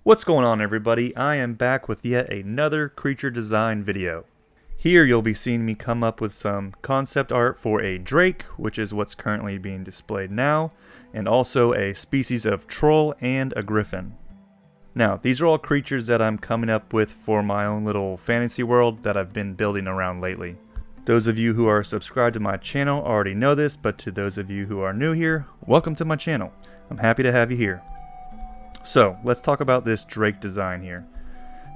What's going on, everybody? I am back with yet another creature design video. Here you'll be seeing me come up with some concept art for a drake, which is what's currently being displayed now, and also a species of troll and a griffin. Now, these are all creatures that I'm coming up with for my own little fantasy world that I've been building around lately. Those of you who are subscribed to my channel already know this, but to those of you who are new here, welcome to my channel. I'm happy to have you here. So, let's talk about this drake design here.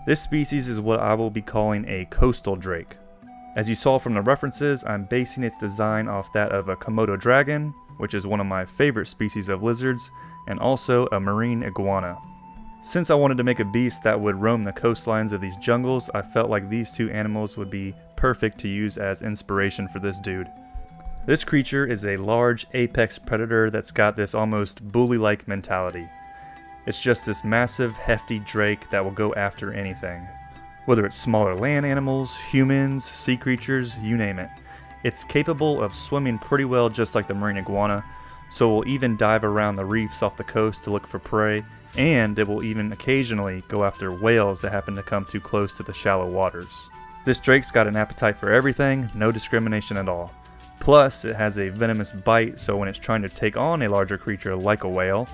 This species is what I will be calling a coastal drake. As you saw from the references, I'm basing its design off that of a Komodo dragon, which is one of my favorite species of lizards, and also a marine iguana. Since I wanted to make a beast that would roam the coastlines of these jungles, I felt like these two animals would be perfect to use as inspiration for this dude. This creature is a large apex predator that's got this almost bully-like mentality. It's just this massive, hefty drake that will go after anything. Whether it's smaller land animals, humans, sea creatures, you name it. It's capable of swimming pretty well just like the marine iguana, so it will even dive around the reefs off the coast to look for prey, and it will even occasionally go after whales that happen to come too close to the shallow waters. This drake's got an appetite for everything, no discrimination at all. Plus, it has a venomous bite, so when it's trying to take on a larger creature like a whale,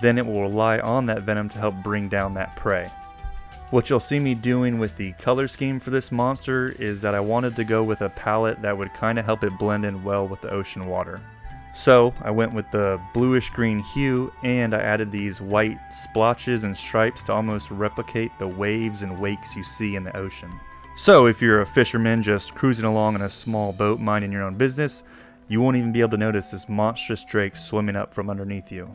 then it will rely on that venom to help bring down that prey. What you'll see me doing with the color scheme for this monster is that I wanted to go with a palette that would kind of help it blend in well with the ocean water. So I went with the bluish green hue, and I added these white splotches and stripes to almost replicate the waves and wakes you see in the ocean. So if you're a fisherman just cruising along in a small boat minding your own business, you won't even be able to notice this monstrous drake swimming up from underneath you.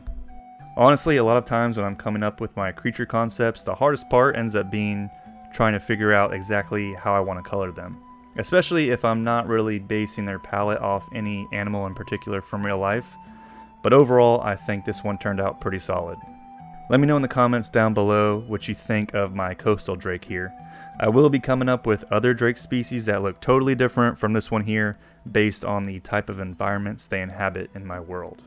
Honestly, a lot of times when I'm coming up with my creature concepts, the hardest part ends up being trying to figure out exactly how I want to color them. Especially if I'm not really basing their palette off any animal in particular from real life. But overall, I think this one turned out pretty solid. Let me know in the comments down below what you think of my coastal drake here. I will be coming up with other drake species that look totally different from this one here, based on the type of environments they inhabit in my world.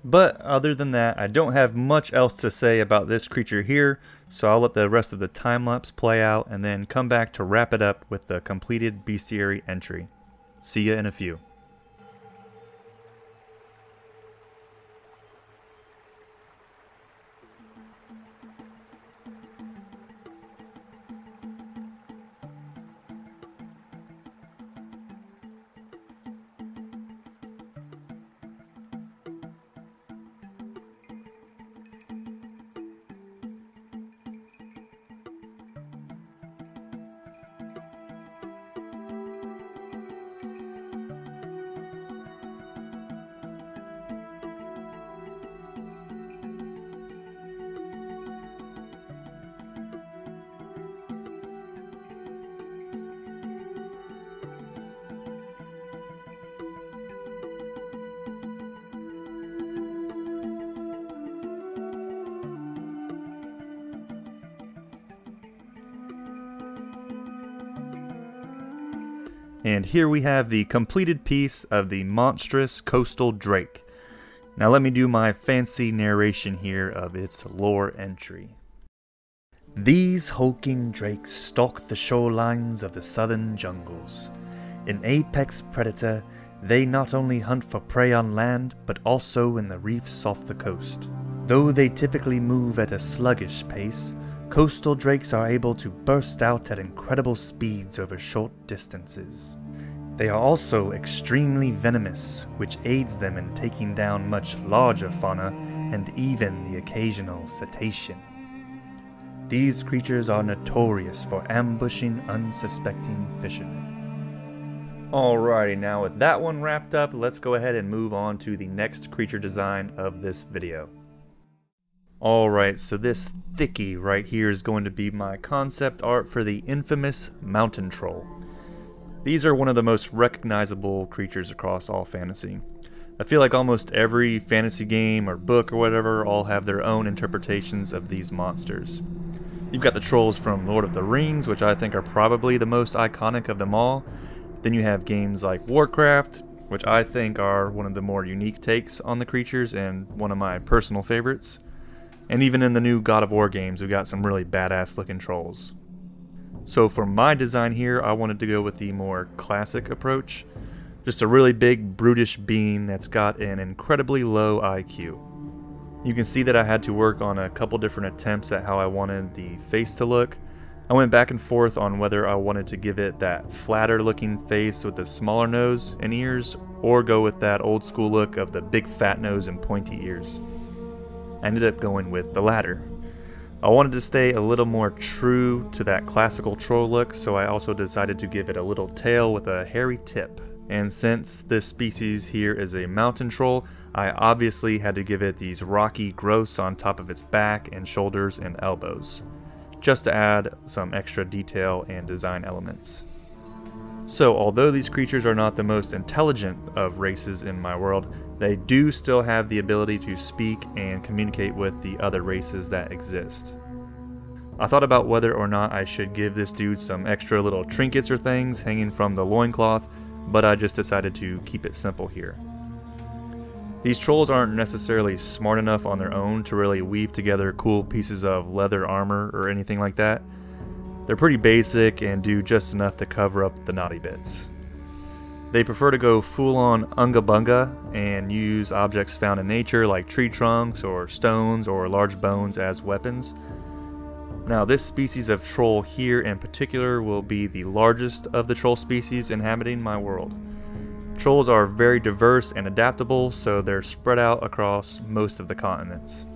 But other than that, I don't have much else to say about this creature here, so I'll let the rest of the time-lapse play out and then come back to wrap it up with the completed bestiary entry. See ya in a few. And here we have the completed piece of the monstrous coastal drake. Now let me do my fancy narration here of its lore entry. These hulking drakes stalk the shorelines of the southern jungles. An apex predator, they not only hunt for prey on land, but also in the reefs off the coast. Though they typically move at a sluggish pace, coastal drakes are able to burst out at incredible speeds over short distances. They are also extremely venomous, which aids them in taking down much larger fauna and even the occasional cetacean. These creatures are notorious for ambushing unsuspecting fishermen. Alrighty, now with that one wrapped up, let's go ahead and move on to the next creature design of this video. Alright, so this thickie right here is going to be my concept art for the infamous mountain troll. These are one of the most recognizable creatures across all fantasy. I feel like almost every fantasy game or book or whatever all have their own interpretations of these monsters. You've got the trolls from Lord of the Rings, which I think are probably the most iconic of them all. Then you have games like Warcraft, which I think are one of the more unique takes on the creatures and one of my personal favorites. And even in the new God of War games, we got some really badass looking trolls. So for my design here, I wanted to go with the more classic approach. Just a really big brutish being that's got an incredibly low IQ. You can see that I had to work on a couple different attempts at how I wanted the face to look. I went back and forth on whether I wanted to give it that flatter looking face with a smaller nose and ears, or go with that old school look of the big fat nose and pointy ears. I ended up going with the latter. I wanted to stay a little more true to that classical troll look, so I also decided to give it a little tail with a hairy tip. And since this species here is a mountain troll, I obviously had to give it these rocky growths on top of its back and shoulders and elbows, just to add some extra detail and design elements. So although these creatures are not the most intelligent of races in my world, they do still have the ability to speak and communicate with the other races that exist. I thought about whether or not I should give this dude some extra little trinkets or things hanging from the loincloth, but I just decided to keep it simple here. These trolls aren't necessarily smart enough on their own to really weave together cool pieces of leather armor or anything like that. They're pretty basic and do just enough to cover up the naughty bits. They prefer to go full-on unga bunga and use objects found in nature like tree trunks or stones or large bones as weapons. Now this species of troll here in particular will be the largest of the troll species inhabiting my world. Trolls are very diverse and adaptable, so they're spread out across most of the continents.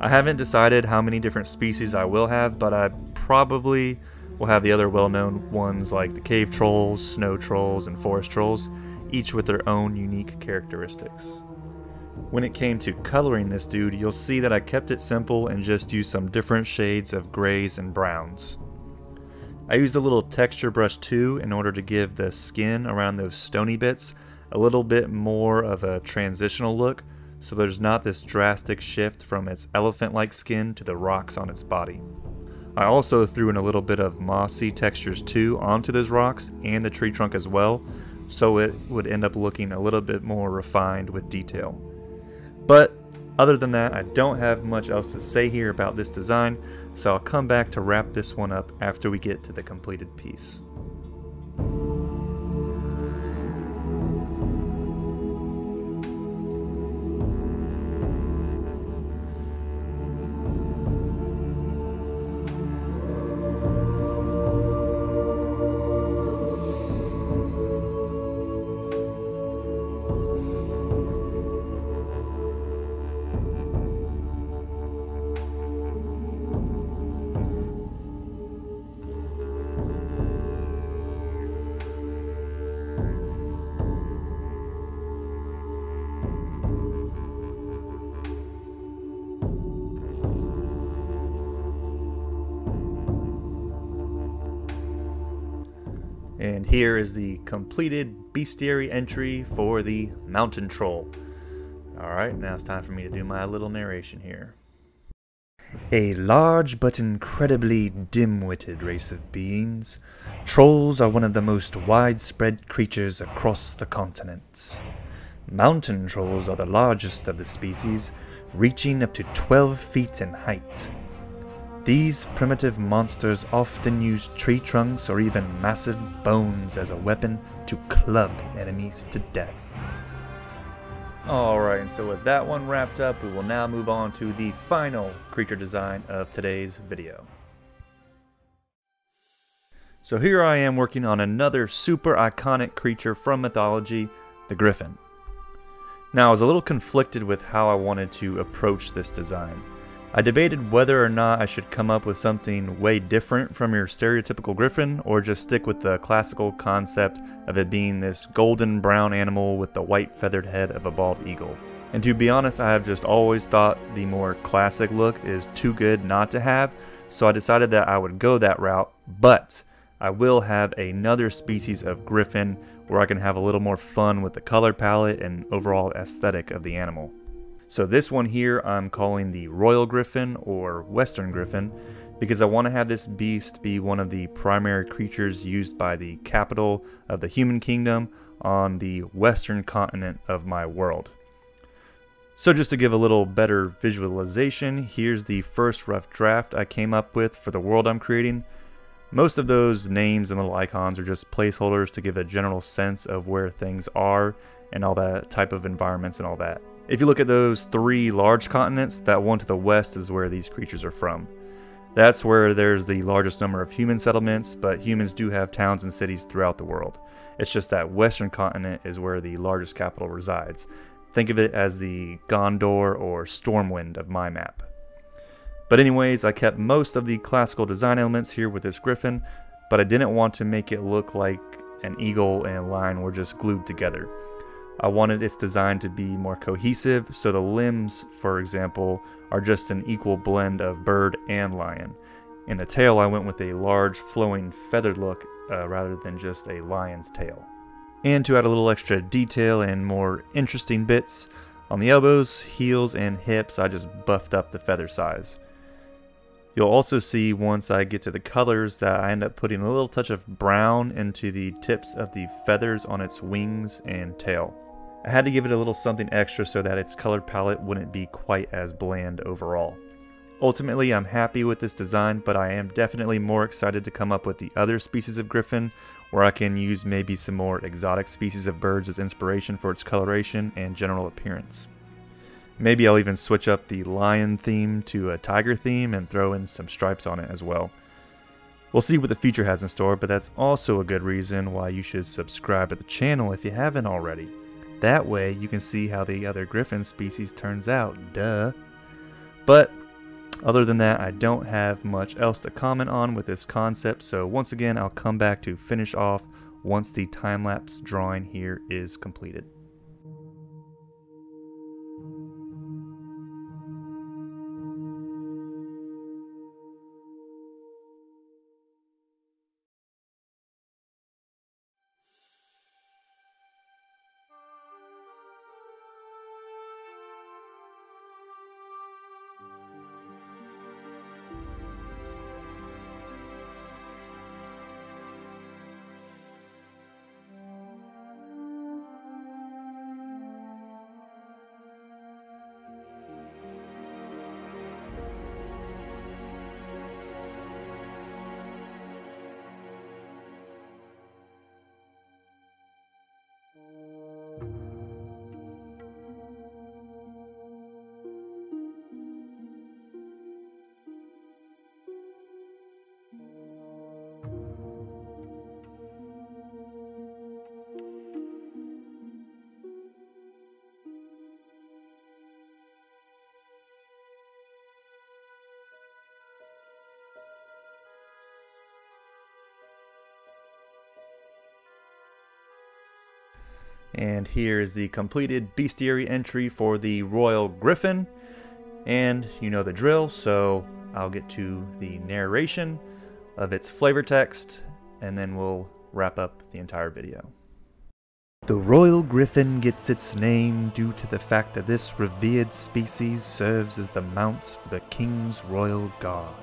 I haven't decided how many different species I will have, but I probably will have the other well-known ones like the cave trolls, snow trolls, and forest trolls, each with their own unique characteristics. When it came to coloring this dude, you'll see that I kept it simple and just used some different shades of grays and browns. I used a little texture brush too in order to give the skin around those stony bits a little bit more of a transitional look, so there's not this drastic shift from its elephant-like skin to the rocks on its body. I also threw in a little bit of mossy textures too onto those rocks and the tree trunk as well, so it would end up looking a little bit more refined with detail. But other than that, I don't have much else to say here about this design, so I'll come back to wrap this one up after we get to the completed piece. And here is the completed bestiary entry for the mountain troll. Alright, now it's time for me to do my little narration here. A large but incredibly dim-witted race of beings, trolls are one of the most widespread creatures across the continents. Mountain trolls are the largest of the species, reaching up to 12 feet in height. These primitive monsters often use tree trunks or even massive bones as a weapon to club enemies to death. Alright, and so with that one wrapped up, we will now move on to the final creature design of today's video. So here I am working on another super iconic creature from mythology, the Griffin. Now I was a little conflicted with how I wanted to approach this design. I debated whether or not I should come up with something way different from your stereotypical Griffin, or just stick with the classical concept of it being this golden brown animal with the white feathered head of a bald eagle. And to be honest, I have just always thought the more classic look is too good not to have, so I decided that I would go that route, but I will have another species of Griffin where I can have a little more fun with the color palette and overall aesthetic of the animal. So this one here I'm calling the Royal Griffin or Western Griffin, because I want to have this beast be one of the primary creatures used by the capital of the human kingdom on the western continent of my world. So just to give a little better visualization, here's the first rough draft I came up with for the world I'm creating. Most of those names and little icons are just placeholders to give a general sense of where things are and all that type of environments and all that. If you look at those 3 large continents, that one to the west is where these creatures are from. That's where there's the largest number of human settlements, but humans do have towns and cities throughout the world. It's just that western continent is where the largest capital resides. Think of it as the Gondor or Stormwind of my map. But anyways, I kept most of the classical design elements here with this griffin, but I didn't want to make it look like an eagle and a lion were just glued together. I wanted its design to be more cohesive, so the limbs, for example, are just an equal blend of bird and lion. In the tail, I went with a large flowing feathered look rather than just a lion's tail. And to add a little extra detail and more interesting bits, on the elbows, heels, and hips, I just buffed up the feather size. You'll also see once I get to the colors that I end up putting a little touch of brown into the tips of the feathers on its wings and tail. I had to give it a little something extra so that its color palette wouldn't be quite as bland overall. Ultimately, I'm happy with this design, but I am definitely more excited to come up with the other species of griffin, where I can use maybe some more exotic species of birds as inspiration for its coloration and general appearance. Maybe I'll even switch up the lion theme to a tiger theme and throw in some stripes on it as well. We'll see what the future has in store, but that's also a good reason why you should subscribe to the channel if you haven't already. That way you can see how the other griffin species turns out, duh. But other than that, I don't have much else to comment on with this concept, so once again I'll come back to finish off once the time-lapse drawing here is completed. And here is the completed bestiary entry for the Royal Griffin. And you know the drill, so I'll get to the narration of its flavor text, and then we'll wrap up the entire video. The Royal Griffin gets its name due to the fact that this revered species serves as the mounts for the King's Royal Guard.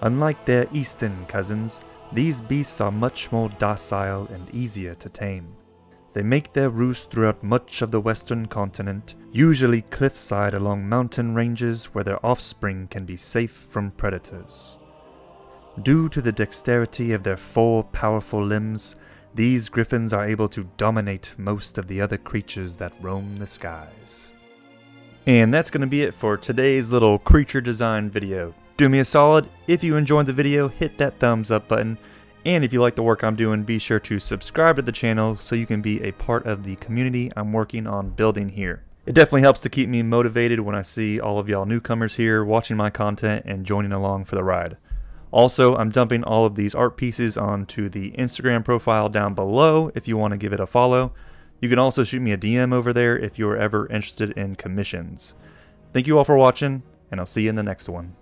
Unlike their eastern cousins, these beasts are much more docile and easier to tame. They make their roost throughout much of the western continent, usually cliffside along mountain ranges where their offspring can be safe from predators. Due to the dexterity of their 4 powerful limbs, these griffins are able to dominate most of the other creatures that roam the skies. And that's going to be it for today's little creature design video. Do me a solid, if you enjoyed the video, hit that thumbs up button. And if you like the work I'm doing, be sure to subscribe to the channel so you can be a part of the community I'm working on building here. It definitely helps to keep me motivated when I see all of y'all newcomers here watching my content and joining along for the ride. Also, I'm dumping all of these art pieces onto the Instagram profile down below if you want to give it a follow. You can also shoot me a DM over there if you're ever interested in commissions. Thank you all for watching, and I'll see you in the next one.